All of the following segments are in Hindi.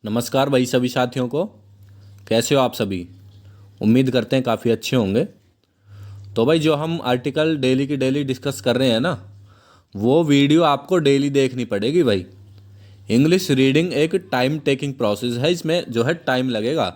नमस्कार भाई सभी साथियों को। कैसे हो आप सभी? उम्मीद करते हैं काफ़ी अच्छे होंगे। तो भाई जो हम आर्टिकल डेली की डेली डिस्कस कर रहे हैं ना, वो वीडियो आपको डेली देखनी पड़ेगी भाई। इंग्लिश रीडिंग एक टाइम टेकिंग प्रोसेस है, इसमें जो है टाइम लगेगा।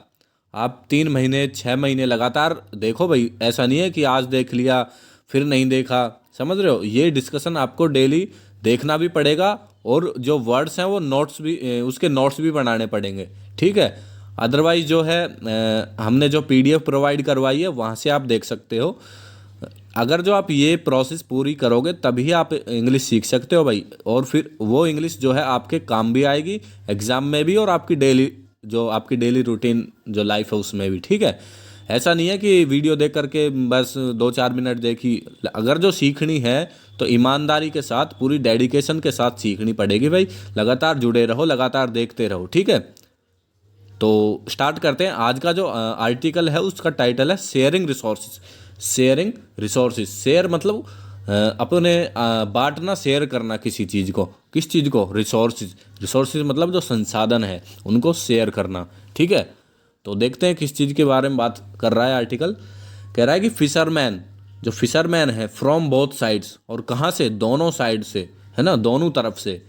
आप 3 महीने 6 महीने लगातार देखो भाई, ऐसा नहीं है कि आज देख लिया फिर नहीं देखा। समझ रहे हो? ये डिस्कशन आपको डेली देखना भी पड़ेगा और जो वर्ड्स हैं वो नोट्स भी उसके नोट्स भी बनाने पड़ेंगे। ठीक है? अदरवाइज जो है हमने जो पीडीएफ प्रोवाइड करवाई है वहाँ से आप देख सकते हो। अगर जो आप ये प्रोसेस पूरी करोगे तभी आप इंग्लिश सीख सकते हो भाई, और फिर वो इंग्लिश जो है आपके काम भी आएगी एग्ज़ाम में भी, और आपकी डेली रूटीन जो लाइफ है उसमें भी। ठीक है? ऐसा नहीं है कि वीडियो देख करके बस 2-4 मिनट देखी। अगर जो सीखनी है तो ईमानदारी के साथ पूरी डेडिकेशन के साथ सीखनी पड़ेगी भाई। लगातार जुड़े रहो, लगातार देखते रहो। ठीक है? तो स्टार्ट करते हैं। आज का जो आर्टिकल है उसका टाइटल है sharing resources. Sharing resources, share मतलब अपने बांटना, शेयर करना किसी चीज़ को। किस चीज़ को? रिसोर्सेज। रिसोर्सेज मतलब जो संसाधन है उनको शेयर करना। ठीक है? तो देखते हैं किस चीज़ के बारे में बात कर रहा है आर्टिकल। कह रहा है कि फिशरमैन, जो फिशरमैन है फ्रॉम बोथ साइड्स, और कहाँ से? दोनों साइड से, है ना, दोनों तरफ से।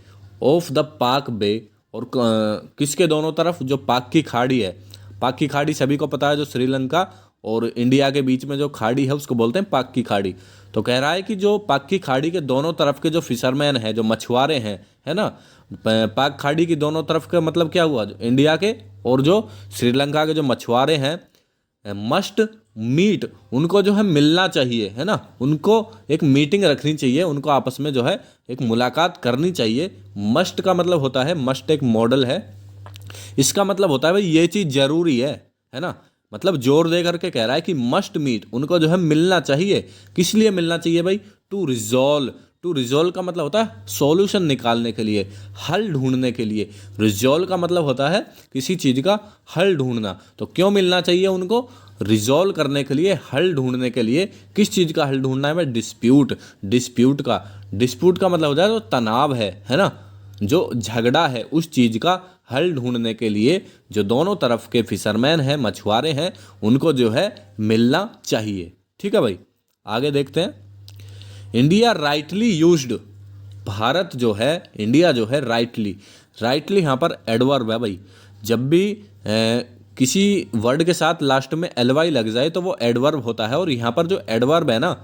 ऑफ द पाक बे, और किसके दोनों तरफ? जो पाक की खाड़ी है। पाक की खाड़ी सभी को पता है, जो श्रीलंका और इंडिया के बीच में जो खाड़ी है उसको बोलते हैं पाक की खाड़ी। तो कह रहा है कि जो पाक की खाड़ी के दोनों तरफ के जो फिशरमैन हैं, जो मछुआरे हैं, है ना, पाक खाड़ी की दोनों तरफ का मतलब क्या हुआ? जो इंडिया के और जो श्रीलंका के जो मछुआरे हैं, मस्ट मीट, उनको जो है मिलना चाहिए, है ना, उनको एक मीटिंग रखनी चाहिए, उनको आपस में जो है एक मुलाकात करनी चाहिए। मस्ट का मतलब होता है, मस्ट एक मॉडल है, इसका मतलब होता है भाई ये चीज़ जरूरी है ना। मतलब जोर दे करके कह रहा है कि मस्ट मीट, उनको जो है मिलना चाहिए। किस लिए मिलना चाहिए भाई? To resolve. टू रिजॉल्व का मतलब होता है सॉल्यूशन निकालने के लिए, हल ढूंढने के लिए। रिजॉल्व का मतलब होता है किसी चीज़ का हल ढूंढना। तो क्यों मिलना चाहिए उनको? रिजॉल्व करने के लिए, हल ढूंढने के लिए। किस चीज़ का हल ढूंढना है भाई? डिस्प्यूट। डिस्प्यूट का मतलब होता है जो तनाव है ना, जो झगड़ा है, उस चीज़ का हल ढूंढने के लिए जो दोनों तरफ के फिशरमैन हैं, मछुआरे हैं, उनको जो है मिलना चाहिए। ठीक है भाई, आगे देखते हैं। इंडिया राइटली यूज्ड, भारत जो है, इंडिया जो है राइटली। राइटली यहाँ पर एडवर्ब है भाई। जब भी किसी वर्ड के साथ लास्ट में एलवाई लग जाए तो वो एडवर्ब होता है। और यहाँ पर जो एडवर्ब है ना,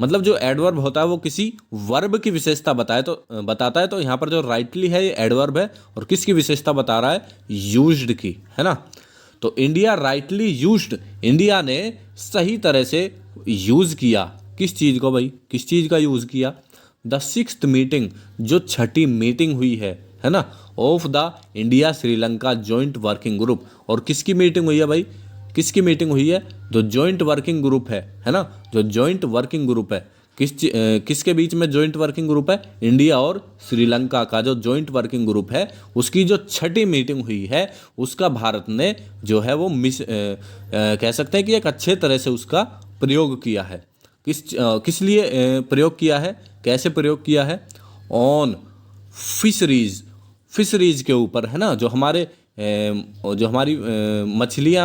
मतलब जो एडवर्ब होता है वो किसी वर्ब की विशेषता बताता है। तो यहाँ पर जो राइटली है ये एडवर्ब है, और किसकी विशेषता बता रहा है? यूज्ड की, है ना। तो इंडिया राइटली यूज्ड, इंडिया ने सही तरह से यूज़ किया। किस चीज़ को भाई? किस चीज़ का यूज़ किया? द 6th मीटिंग, जो 6ठी मीटिंग हुई है ना, of the India Sri Lanka joint working group. और किसकी मीटिंग हुई है भाई? किसकी मीटिंग हुई है? जो जॉइंट वर्किंग ग्रुप है ना, जो जॉइंट वर्किंग ग्रुप है, किसके बीच में जॉइंट वर्किंग ग्रुप है? इंडिया और श्रीलंका का जो जॉइंट वर्किंग ग्रुप है, उसकी जो 6ठी मीटिंग हुई है, उसका भारत ने जो है वो कह सकते हैं कि एक अच्छे तरह से उसका प्रयोग किया है। किस लिए प्रयोग किया है? कैसे प्रयोग किया है? ऑन फिशरीज, फिशरीज के ऊपर, है ना, जो हमारी मछली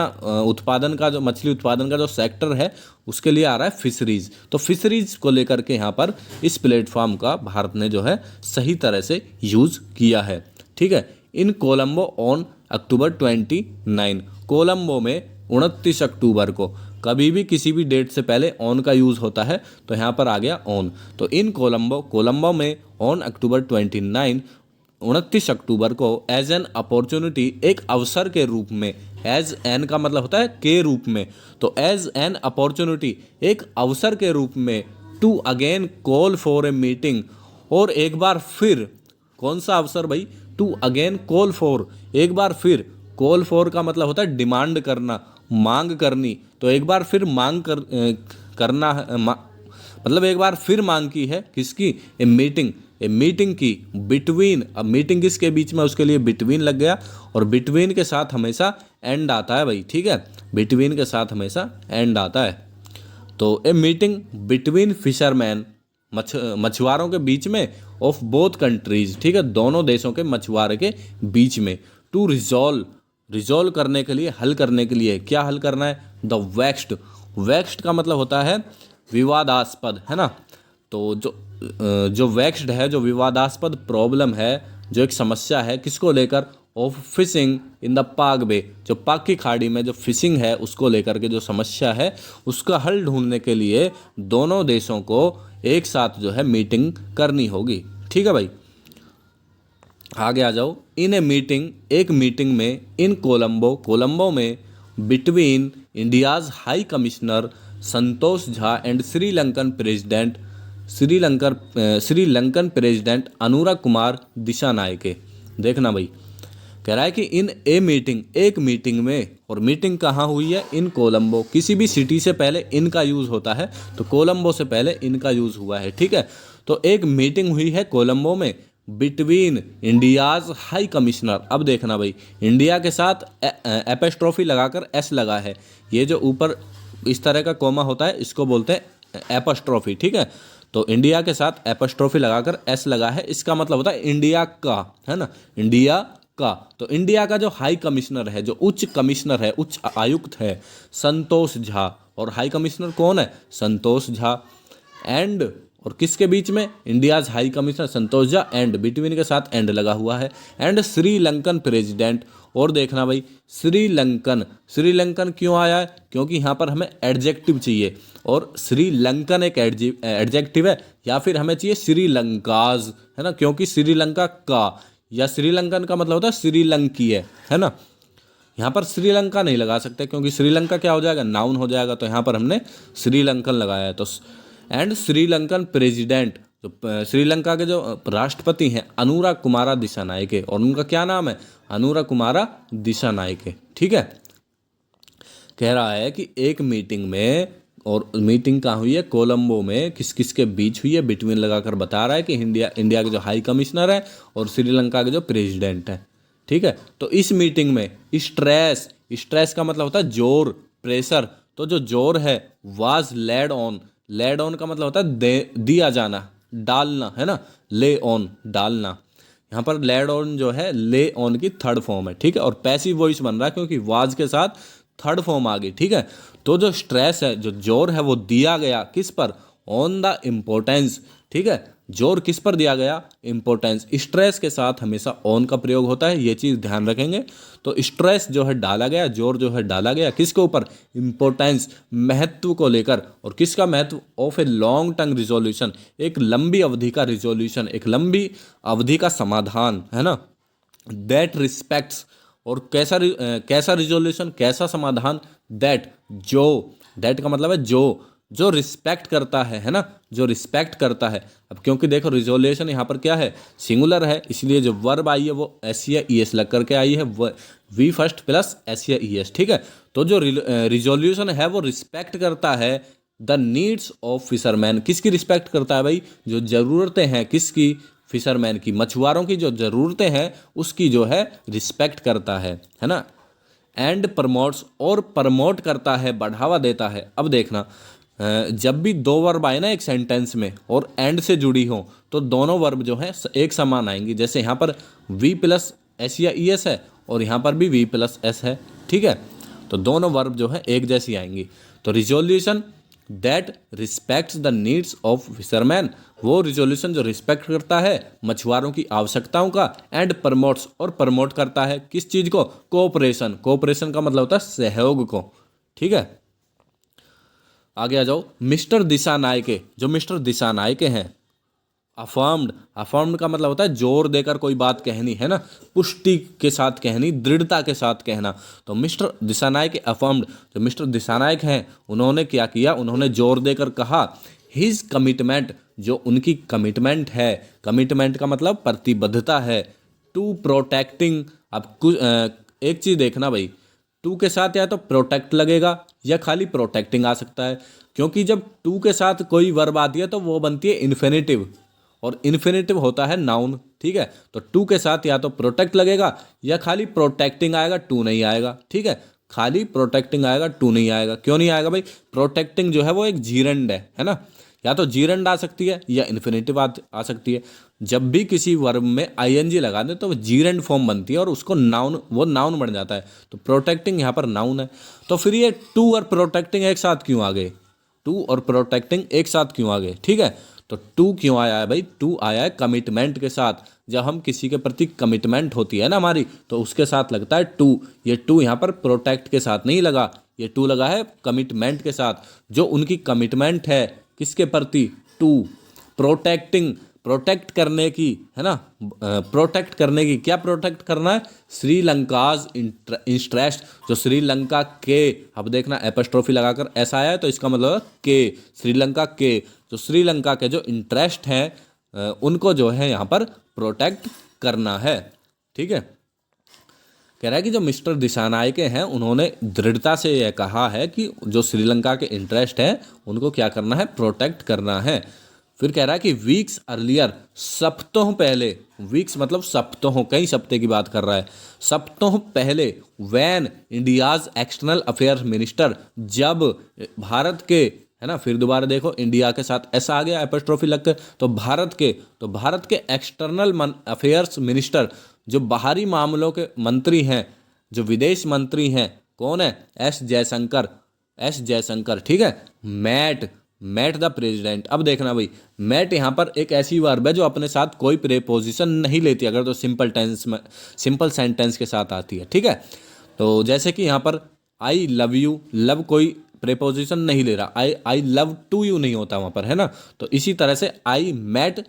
उत्पादन का जो सेक्टर है उसके लिए आ रहा है फिशरीज। तो फिशरीज को लेकर के यहाँ पर इस प्लेटफॉर्म का भारत ने जो है सही तरह से यूज़ किया है। ठीक है? इन कोलंबो ऑन अक्टूबर 29, कोलंबो में 29 अक्टूबर को, कभी भी किसी भी डेट से पहले ऑन का यूज़ होता है, तो यहाँ पर आ गया ऑन। तो इन कोलंबो में ऑन अक्टूबर 29 अक्टूबर को एज एन अपॉर्चुनिटी, एक अवसर के रूप में। एज एन का मतलब होता है के रूप में, तो एज एन अपॉर्चुनिटी, एक अवसर के रूप में। To again call for a meeting, और एक बार फिर। कौन सा अवसर भाई? टू अगेन कॉल फॉर, एक बार फिर। कॉल फॉर का मतलब होता है डिमांड करना, मांग करनी। तो एक बार फिर करना है, मतलब एक बार फिर मांग की है। किसकी? ए मीटिंग की बिटवीन। अब मीटिंग किसके बीच में? उसके लिए बिटवीन लग गया, और बिटवीन के साथ हमेशा एंड आता है भाई। ठीक है? बिटवीन के साथ हमेशा एंड आता है। तो ए मीटिंग बिटवीन फिशरमैन, मछुआरों के बीच में, ऑफ बोथ कंट्रीज। ठीक है? दोनों देशों के मछुआरे के बीच में। टू रिजॉल्व करने के लिए, हल करने के लिए। क्या हल करना है? द वेक्स्ड का मतलब होता है विवादास्पद, है ना। तो जो वेक्स्ड है, जो विवादास्पद प्रॉब्लम है, जो एक समस्या है, किसको लेकर? ऑफ फिशिंग इन द पाक बे, जो पाक की खाड़ी में जो फिशिंग है उसको लेकर के जो समस्या है उसका हल ढूंढने के लिए दोनों देशों को एक साथ जो है मीटिंग करनी होगी। ठीक है भाई, आगे आ जाओ। इन ए मीटिंग, एक मीटिंग में, इन कोलंबो में, between India's high commissioner Santosh Jha and Sri Lankan president Anurag Kumar Dissanayake. देखना भाई, कह रहा है कि इन ए मीटिंग, एक मीटिंग में, और मीटिंग कहाँ हुई है? इन कोलंबो। किसी भी सिटी से पहले इन का यूज़ होता है, तो कोलंबो से पहले इन का यूज़ हुआ है। ठीक है, तो एक मीटिंग हुई है कोलंबो में बिटवीन इंडियाज हाई कमिश्नर। अब देखना भाई, इंडिया के साथ एपेस्ट्रोफी लगाकर एस लगा है, ये जो ऊपर इस तरह का कोमा होता है इसको बोलते हैं एपेस्ट्रोफी। ठीक है, तो इंडिया के साथ एपेस्ट्रोफी लगाकर एस लगा है, इसका मतलब होता है इंडिया का, है ना, इंडिया का। तो इंडिया का जो हाई कमिश्नर है, जो उच्च कमिश्नर है, उच्च आयुक्त है, संतोष झा। और हाई कमिश्नर कौन है? संतोष झा। एंड, और किसके बीच में? India's high commissioner Santosh Jha and, between के साथ एंड लगा हुआ है, एंड श्रीलंकन प्रेसिडेंट। और देखना भाई, श्रीलंकन क्यों आया है? क्योंकि यहाँ पर हमें एडजेक्टिव चाहिए, और श्रीलंकन एक एडजेक्टिव है, या फिर हमें चाहिए श्रीलंकाज, है ना, क्योंकि श्रीलंका का या श्रीलंकन का मतलब होता है श्रीलंकीय, है ना। यहाँ पर श्रीलंका नहीं लगा सकते क्योंकि श्रीलंका क्या हो जाएगा? नाउन हो जाएगा, तो यहाँ पर हमने श्रीलंकन लगाया है। तो एंड श्रीलंकन प्रेसिडेंट, जो श्रीलंका के जो राष्ट्रपति हैं अनुराग कुमारा दिशानायके, और उनका क्या नाम है? अनुराग कुमारा दिशानायके। ठीक है, कह रहा है कि एक मीटिंग में, और मीटिंग कहाँ हुई है? कोलंबो में। किस किस के बीच हुई है? बिटवीन लगाकर बता रहा है कि इंडिया के जो हाई कमिश्नर है और श्रीलंका के जो प्रेसिडेंट है। ठीक है, तो इस मीटिंग में स्ट्रेस का मतलब होता है जोर, प्रेशर। तो जो जोर है वाज लेड ऑन का मतलब होता है दिया जाना, डालना, है ना, ले ऑन, डालना। यहाँ पर लेड ऑन जो है ले ऑन की थर्ड फॉर्म है। ठीक है, और पैसिव वॉइस बन रहा है क्योंकि वाज के साथ थर्ड फॉर्म आ गई। ठीक है, तो जो स्ट्रेस है, जो जोर है, वो दिया गया किस पर? On the importance. ठीक है, जोर किस पर दिया गया? इम्पोर्टेंस। स्ट्रेस के साथ हमेशा ऑन का प्रयोग होता है, ये चीज़ ध्यान रखेंगे। तो स्ट्रेस जो है डाला गया, जोर जो है डाला गया किसके ऊपर? इम्पोर्टेंस, महत्व को लेकर। और किसका महत्व? Of a long term resolution, एक लंबी अवधि का रिजोल्यूशन, एक लंबी अवधि का समाधान, है ना। दैट रिस्पेक्ट्स, और कैसा रिजोल्यूशन, कैसा समाधान? दैट का मतलब है जो रिस्पेक्ट करता है ना, जो रिस्पेक्ट करता है। अब क्योंकि देखो रिजोल्यूशन यहाँ पर क्या है? सिंगुलर है, इसलिए जो वर्ब आई है वो एस या ई एस लग करके आई है, वी फर्स्ट प्लस एस या ई एस। ठीक है, तो जो रिजोल्यूशन है वो रिस्पेक्ट करता है द नीड्स ऑफ फिशरमैन। किसकी रिस्पेक्ट करता है भाई? जो ज़रूरतें हैं, किसकी? फिशरमैन की, मछुआरों की जो ज़रूरतें हैं उसकी जो है रिस्पेक्ट करता है ना। एंड प्रमोट्स, और प्रमोट करता है, बढ़ावा देता है। अब देखना, जब भी दो वर्ब आए ना एक सेंटेंस में और एंड से जुड़ी हो, तो दोनों वर्ब जो है एक समान आएंगी। जैसे यहाँ पर वी प्लस एस या ई एस है और यहाँ पर भी वी प्लस एस है। ठीक है, तो दोनों वर्ब जो है एक जैसी आएंगी। तो resolution that respects the needs of fisherman, वो रिजोल्यूशन जो रिस्पेक्ट करता है मछुआरों की आवश्यकताओं का। एंड प्रमोट्स, और प्रमोट करता है किस चीज़ को? कोऑपरेशन का मतलब होता है सहयोग को। ठीक है, आगे आ जाओ। मिस्टर दिशानायके, जो मिस्टर दिशानायके हैं, अफर्म्ड का मतलब होता है जोर देकर कोई बात कहनी, है ना, पुष्टि के साथ कहनी, दृढ़ता के साथ कहना। तो मिस्टर दिशानायक अफर्म्ड, जो मिस्टर दिशानायक हैं उन्होंने क्या किया? उन्होंने जोर देकर कहा हिज कमिटमेंट, जो उनकी कमिटमेंट है, कमिटमेंट का मतलब प्रतिबद्धता है, टू प्रोटेक्टिंग। अब एक चीज़ देखना भाई, टू के साथ या तो प्रोटेक्ट लगेगा या खाली प्रोटेक्टिंग आ सकता है, क्योंकि जब टू के साथ कोई वर्ब आती है तो वो बनती है इन्फिनेटिव, और इन्फिनेटिव होता है नाउन। ठीक है, तो टू के साथ या तो प्रोटेक्ट लगेगा या खाली प्रोटेक्टिंग आएगा, टू नहीं आएगा। ठीक है, खाली प्रोटेक्टिंग आएगा, टू नहीं आएगा। क्यों नहीं आएगा भाई? प्रोटेक्टिंग जो है वो एक जीरंड है ना, या तो जीरंड आ सकती है या इन्फिनेटिव आ सकती है। जब भी किसी वर्ब में आईएनजी लगा दे तो वो जीरेंड फॉर्म बनती है और उसको नाउन बन जाता है। तो प्रोटेक्टिंग यहाँ पर नाउन है। तो फिर ये टू और प्रोटेक्टिंग एक साथ क्यों आ गए? टू और प्रोटेक्टिंग एक साथ क्यों आ गए? ठीक है, तो टू क्यों आया है भाई? टू आया है कमिटमेंट के साथ। जब हम किसी के प्रति कमिटमेंट होती है ना हमारी, तो उसके साथ लगता है टू। ये टू यहाँ पर प्रोटेक्ट के साथ नहीं लगा, ये टू लगा है कमिटमेंट के साथ। जो उनकी कमिटमेंट है किसके प्रति? टू। प्रोटेक्टिंग, प्रोटेक्ट करने की, है ना, प्रोटेक्ट करने की। क्या प्रोटेक्ट करना है? श्रीलंकाज इंटरेस्ट। जो श्रीलंका के, अब देखना एपस्ट्रोफी लगाकर ऐसा आया है तो इसका मतलब के, श्रीलंका के, जो श्रीलंका के जो इंटरेस्ट हैं उनको जो है यहाँ पर प्रोटेक्ट करना है। ठीक है, कह रहा है कि जो मिस्टर दिशानायके हैं उन्होंने दृढ़ता से यह कहा है कि जो श्रीलंका के इंटरेस्ट हैं उनको क्या करना है? प्रोटेक्ट करना है। फिर कह रहा है कि वीक्स अर्लियर, सप्ताहों पहले, वीक्स मतलब सप्ताहों, कई सप्ते की बात कर रहा है, सप्ताहों पहले, when India's external affairs minister, जब भारत के, है ना, फिर दोबारा देखो इंडिया के साथ ऐसा आ गया एपस्ट्रोफी लगकर, तो भारत के एक्सटर्नल अफेयर्स मिनिस्टर, जो बाहरी मामलों के मंत्री हैं, जो विदेश मंत्री हैं, कौन है? एस जयशंकर। ठीक है, मैट द प्रेसिडेंट। अब देखना भाई, मैट यहाँ पर एक ऐसी वर्ब है जो अपने साथ कोई प्रेपोजिशन नहीं लेती, अगर तो सिंपल सेंटेंस के साथ आती है। ठीक है, तो जैसे कि यहाँ पर आई लव यू, लव कोई प्रेपोजिशन नहीं ले रहा, आई लव टू यू नहीं होता वहाँ पर, है ना। तो इसी तरह से आई मेट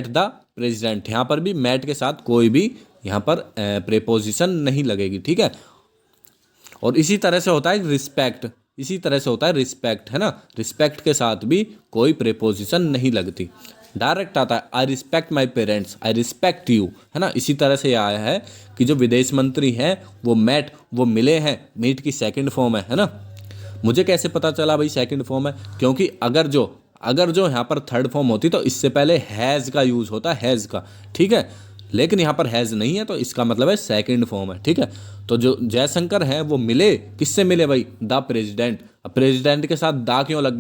द प्रेसिडेंट, यहाँ पर भी मैट के साथ कोई भी यहाँ पर प्रेपोजिशन नहीं लगेगी। ठीक है, और इसी तरह से होता है रिस्पेक्ट, है ना, रिस्पेक्ट के साथ भी कोई प्रेपोजिशन नहीं लगती, डायरेक्ट आता है I respect my parents, I respect you, है ना। इसी तरह से आया है कि जो विदेश मंत्री हैं वो मिले हैं, मीट की सेकंड फॉर्म है ना। मुझे कैसे पता चला भाई सेकंड फॉर्म है? क्योंकि अगर जो यहाँ पर थर्ड फॉर्म होती तो इससे पहले हैज़ का यूज़ होता, हैज़ का। ठीक है, लेकिन यहाँ पर हैज़ नहीं है तो इसका मतलब है सेकंड फॉर्म है। ठीक है, तो जो जयशंकर हैं वो मिले, किससे मिले भाई? The president. अब प्रेसिडेंट के साथ दा क्यों लग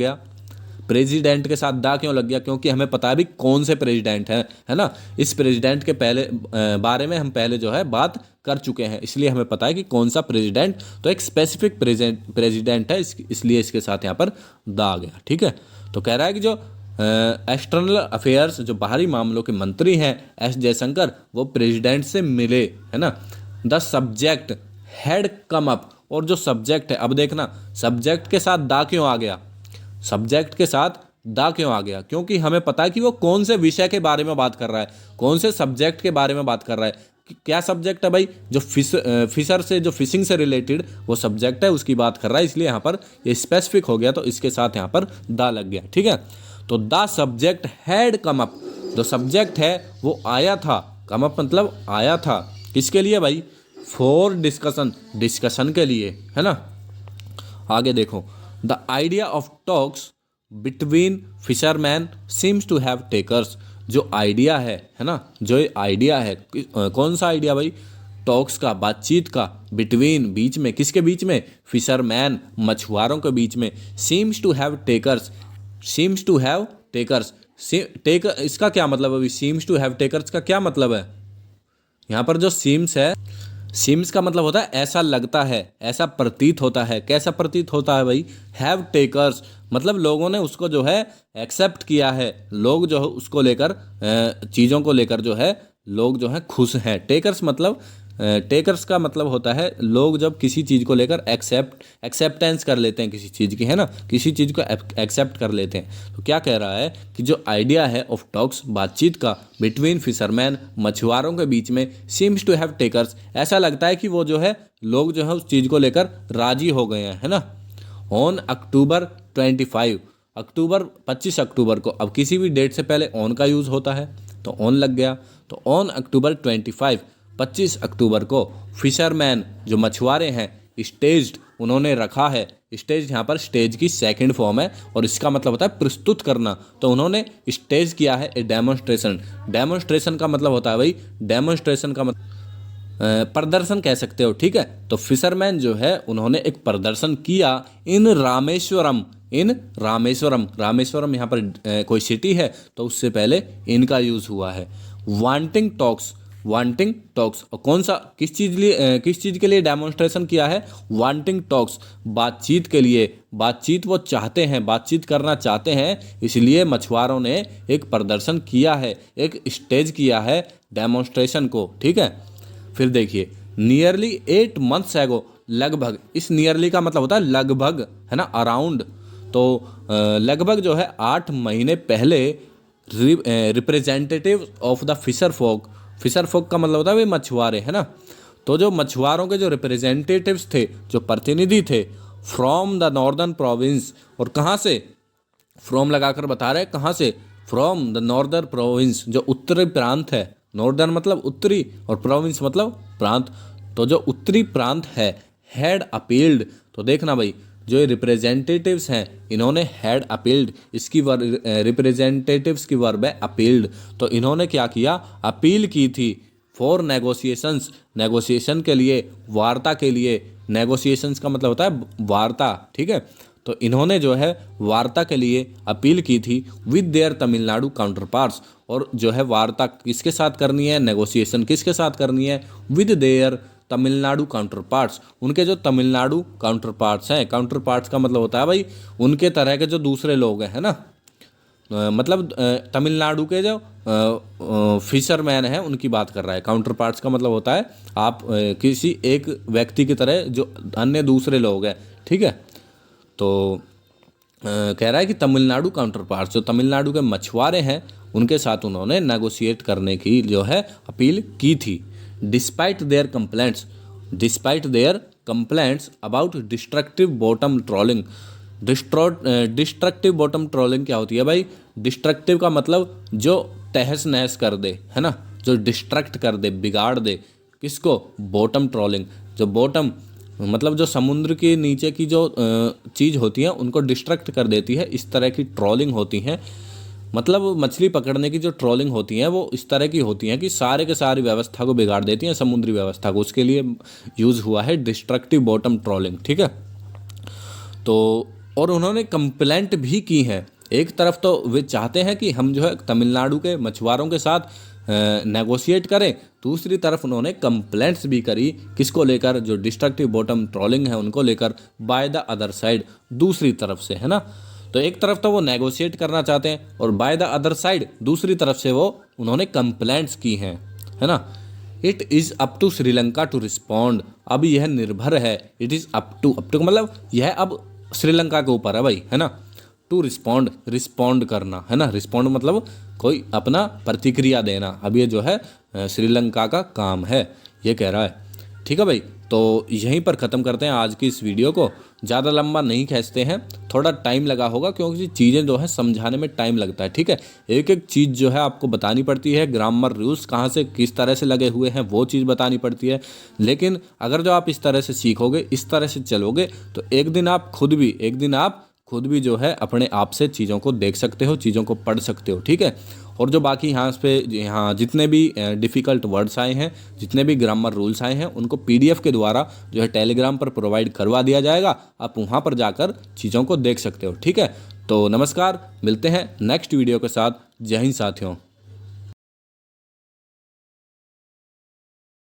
गया? क्योंकि हमें पता है भी कौन से प्रेसिडेंट हैं, है ना। इस प्रेसिडेंट के बारे में हम पहले जो है बात कर चुके हैं, इसलिए हमें पता है कि कौन सा प्रेसिडेंट, तो एक स्पेसिफिक प्रेसिडेंट है, इसलिए इसके साथ यहाँ पर दा आ गया। ठीक है, तो कह रहा है कि जो एक्सटर्नल अफेयर्स, जो बाहरी मामलों के मंत्री हैं एस जयशंकर, वो प्रेसिडेंट से मिले, है ना। The subject had come up, और जो सब्जेक्ट है, अब देखना सब्जेक्ट के साथ दा क्यों आ गया? क्योंकि हमें पता है कि वो कौन से विषय के बारे में बात कर रहा है, कौन से सब्जेक्ट के बारे में बात कर रहा है। क्या सब्जेक्ट है भाई? जो फिशर से, जो फिशिंग से रिलेटेड वो सब्जेक्ट है, उसकी बात कर रहा है, इसलिए यहाँ पर ये स्पेसिफिक हो गया, तो इसके साथ यहाँ पर दा लग गया। ठीक है, तो the subject had come up, जो सब्जेक्ट है वो आया था, कम अप मतलब आया था, किसके लिए भाई? फॉर डिस्कशन के लिए, है ना। आगे देखो, the idea of talks between fisherman seems to have takers, जो आइडिया है ना, जो आइडिया है, कौन सा आइडिया भाई? टॉक्स का, बातचीत का, बिटवीन बीच में, किसके बीच में? फिशरमैन, मछुआरों के बीच में, सीम्स टू हैव टेकर्स, इसका क्या मतलब है? सीम्स टू हैव टेकर्स का क्या मतलब है? यहाँ पर जो सीम्स है, सीम्स का मतलब होता है ऐसा लगता है, ऐसा प्रतीत होता है। कैसा प्रतीत होता है भाई? हैव टेकर्स मतलब लोगों ने उसको जो है एक्सेप्ट किया है, लोग जो है उसको लेकर, चीज़ों को लेकर जो है लोग जो है खुश हैं। टेकर्स का मतलब होता है लोग जब किसी चीज़ को लेकर एक्सेप्टेंस कर लेते हैं किसी चीज़ की, है ना, किसी चीज़ को एक्सेप्ट कर लेते हैं। तो क्या कह रहा है कि जो आइडिया है ऑफ टॉक्स, बातचीत का, बिटवीन फिशरमैन, मछुआरों के बीच में, सीम्स टू हैव टेकर्स, ऐसा लगता है कि वो जो है लोग जो है उस चीज़ को लेकर राजी हो गए हैं, है ना। ऑन अक्टूबर 25 अक्टूबर को, अब किसी भी डेट से पहले ऑन का यूज़ होता है तो ऑन लग गया, तो ऑन अक्टूबर 25 अक्टूबर को फिशरमैन, जो मछुआरे हैं, स्टेज्ड, उन्होंने रखा है, स्टेज यहाँ पर स्टेज की सेकंड फॉर्म है और इसका मतलब होता है प्रस्तुत करना, तो उन्होंने स्टेज किया है ए डेमोन्स्ट्रेशन का मतलब होता है भाई, डेमोन्स्ट्रेशन का मतलब प्रदर्शन कह सकते हो। ठीक है, तो फिशरमैन जो है उन्होंने एक प्रदर्शन किया इन इन रामेश्वरम। रामेश्वरम यहाँ पर कोई सिटी है तो उससे पहले इनका यूज़ हुआ है। वांटिंग टॉक्स, वांटिंग टॉक्स, और कौन सा किस चीज़ के लिए डेमोन्स्ट्रेशन किया है? वांटिंग टॉक्स, बातचीत के लिए। बातचीत वो चाहते हैं, बातचीत करना चाहते हैं, इसलिए मछुआरों ने एक प्रदर्शन किया है, एक स्टेज किया है डेमोन्स्ट्रेशन को, ठीक है। फिर देखिए नियरली 8 months एगो, लगभग, इस नियरली का मतलब होता है लगभग, है ना, अराउंड। तो लगभग जो है 8 महीने पहले representative of the fisher folk, fisher folk का मतलब होता है वे मछुआरे, है ना। तो जो मछुआरों के जो रिप्रेजेंटेटिव्स थे, जो प्रतिनिधि थे, फ्रॉम द नॉर्दर्न प्रोविंस, और कहाँ से? फ्रॉम लगाकर बता रहे हैं कहाँ से? फ्रॉम द नॉर्दर्न प्रोविंस, जो उत्तरी प्रांत है। नॉर्दर्न मतलब उत्तरी और प्रोविंस मतलब प्रांत। तो जो उत्तरी प्रांत है, हैड अपील्ड। तो देखना भाई, जो रिप्रेजेंटेटिव्स हैं इन्होंने हैड अपील्ड, इसकी रिप्रेजेंटेटिव्स की वर्ब है अपील्ड। तो इन्होंने क्या किया? अपील की थी फॉर नेगोशिएशंस, नेगोशिएशन के लिए, वार्ता के लिए। नेगोशिएशंस का मतलब होता है वार्ता, ठीक है। तो इन्होंने जो है वार्ता के लिए अपील की थी with their Tamil Nadu counter parts. और जो है वार्ता किसके साथ करनी है? नेगोशिएशन किसके साथ करनी है? With their Tamil Nadu counter parts, उनके जो तमिलनाडु काउंटर पार्ट्स हैं। काउंटर पार्ट्स का मतलब होता है भाई उनके तरह के जो दूसरे लोग हैं, है ना। मतलब तमिलनाडु के जो फिशरमैन हैं उनकी बात कर रहा है। काउंटर पार्ट्स का मतलब होता है आप किसी एक व्यक्ति की तरह जो अन्य दूसरे लोग हैं, ठीक है। तो कह रहा है कि तमिलनाडु काउंटर पार्ट्स, जो तमिलनाडु के मछुआरे हैं उनके साथ उन्होंने नेगोशिएट करने की जो है अपील की थी। Despite their complaints, despite their complaints about destructive bottom trawling. Destructive bottom trawling क्या होती है भाई? डिस्ट्रक्टिव का मतलब जो तहस नहस कर दे, है ना, जो डिस्ट्रक्ट कर दे, बिगाड़ दे। किसको? Bottom trawling. जो बॉटम मतलब जो समुद्र के नीचे की जो चीज़ होती है उनको डिस्ट्रक्ट कर देती है, इस तरह की ट्रॉलिंग होती हैं। मतलब मछली पकड़ने की जो ट्रॉलिंग होती हैं वो इस तरह की होती हैं कि सारे के सारी व्यवस्था को बिगाड़ देती हैं, समुद्री व्यवस्था को। उसके लिए यूज़ हुआ है डिस्ट्रक्टिव बॉटम ट्रॉलिंग, ठीक है। तो और उन्होंने कंप्लेंट भी की है। एक तरफ तो वे चाहते हैं कि हम जो है तमिलनाडु के मछुआरों के साथ नेगोशिएट करें, दूसरी तरफ उन्होंने कंप्लेंट्स भी करी, किसको लेकर? जो डिस्ट्रक्टिव बॉटम ट्रॉलिंग है उनको लेकर, बाय द अदर साइड, दूसरी तरफ से, है ना। तो एक तरफ तो वो नेगोशिएट करना चाहते हैं और बाय द अदर साइड दूसरी तरफ से वो उन्होंने कंप्लेंट्स की हैं, है ना। It is up to Sri Lanka to respond, अब यह निर्भर है। इट इज़ अप टू मतलब यह अब श्रीलंका के ऊपर है भाई, है ना। टू रिस्पॉन्ड, रिस्पॉन्ड करना, है ना। रिस्पॉन्ड मतलब कोई अपना प्रतिक्रिया देना। अब ये जो है श्रीलंका का काम है, ये कह रहा है, ठीक है भाई। तो यहीं पर ख़त्म करते हैं आज की इस वीडियो को। ज़्यादा लंबा नहीं खींचते हैं, थोड़ा टाइम लगा होगा क्योंकि चीज़ें जो है समझाने में टाइम लगता है, ठीक है। एक एक चीज़ जो है आपको बतानी पड़ती है, ग्रामर रूल्स कहाँ से किस तरह से लगे हुए हैं वो चीज़ बतानी पड़ती है। लेकिन अगर जो आप इस तरह से सीखोगे, इस तरह से चलोगे, तो एक दिन आप खुद भी जो है अपने आप से चीज़ों को देख सकते हो, चीज़ों को पढ़ सकते हो, ठीक है। और जो बाकी यहाँ जितने भी डिफ़िकल्ट वर्ड्स आए हैं, जितने भी ग्रामर रूल्स आए हैं, उनको PDF के द्वारा जो है टेलीग्राम पर प्रोवाइड करवा दिया जाएगा। आप वहाँ पर जाकर चीज़ों को देख सकते हो, ठीक है। तो नमस्कार, मिलते हैं नेक्स्ट वीडियो के साथ। जय हिंद साथियों।